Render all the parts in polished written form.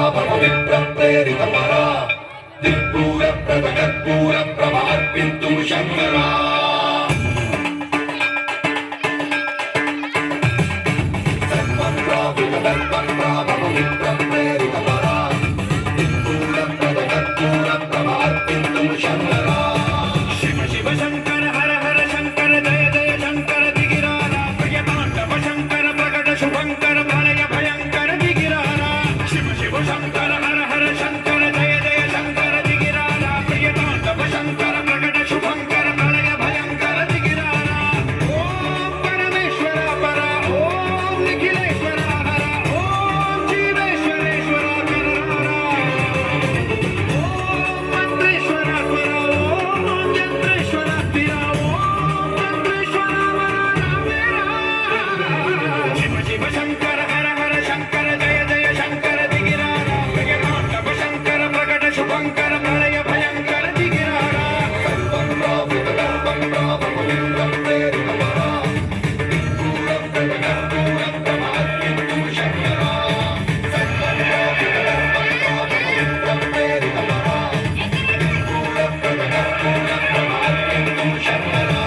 ప్రాభవ విప్ర ప్రేరిత పరా దిక్పూర ప్రదకర్పూర ప్రభ అర్పింతుము శంకరా సర్వప్రావిత దర్పప్రాభవ విప్ర ప్రేరిత పరా దిక్పూర ప్రదకర్పూర ప్రభ అర్పింతుము శంకరా శివ శివ శంకర హర హర శంకర జయ జయ శంకర దిగిరారా ప్రియ తాండవ శంకర ప్రకట శుభంకర ప్రళయ భయంకర దిగిరారా శివ శివ శంకర హర హర శంకర జయ జయ శంకర దిగిరారా ప్రియ తాండవ శంకర ప్రకట శుభంకర ప్రళయ భయంకర దిగిరారా ఓం పరమేశ్వర పర ఓం నిఖిలేశ్వర హర ఓం జీవేశ్వరేశ్వర కరహర ఓం మంత్రేశ్వర పర ఓం యంత్రేశ్వర స్థిర ఓం మంత్రేశ్వర శివ శివ శంకర హర హర శంకర జయ జయ శంకర దిగిరారా ప్రియ తాండవ శంకర ప్రకట శుభంకర ప్రళయ భయంకర దిగిరారా సర్వప్రావిత దర్పప్రాభవ విప్ర ప్రేరిత పరా దిక్పూర ప్రదకర్పూర ప్రభ అర్పింతుము శంకరా సర్వప్రావిత దర్పప్రాభవ విప్ర ప్రేరిత పరా దిక్పూర ప్రదకర్పూర ప్రభ అర్పింతుము శంకరా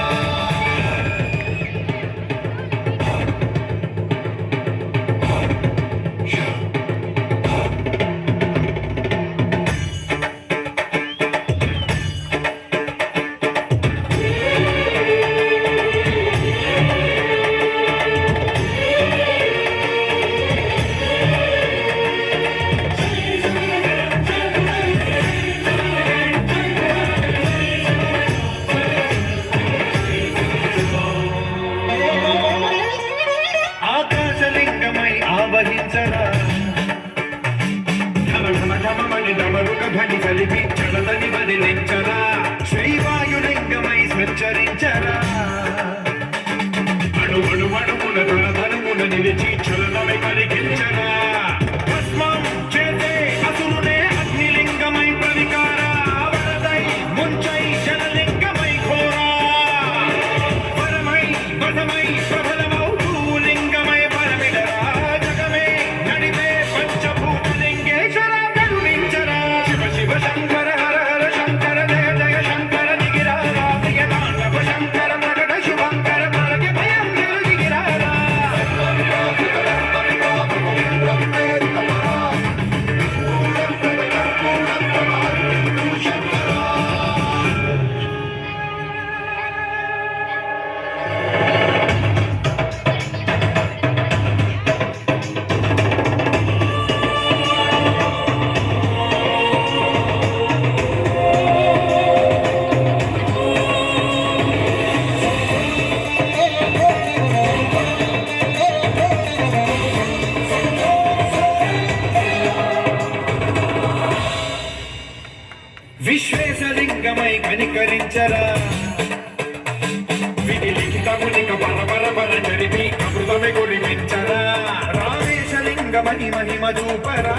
ఆకాశలింగమై ఆవహించరా ఢమ ఢమ ఢమమని డమరుక ధ్వని కలిపి చడదని వదిలించరా శ్రీవాయులింగమై సంచరించరా అణు అణు అణుమున ధనధనమున నిలిచి చలనమై కలిగించరా భస్మం చేసే అసురునే అగ్నిలింగమై ప్రవికారా వరదై ముంచై జలలింగమై ఘోరా పరమై పదమై ప్రబలమౌ భూలింగమై పరమిడరా జగమే నడిపే పంచభూతలింగేశ్వర కరుణించరా శివ శివ శంకర హర హర శంకర జయ జయ శంకర దిగిరారా ప్రియ తాండవ శంకర ప్రకట శుభంకర ప్రళయ భయంకర దిగిరారా సర్వప్రావిత దర్పప్రాభవ విప్ర ప్రేరిత పరా దిక్పూర ప్రదకర్పూర ప్రభ అర్పింతుము శంకరా విశ్వేశలింగమై కనికరించరా విధి లిఖితమునిక పరపర జరిపి అమృతమే గుడిమించరా రామేశలింగమని మహిమ చూపరా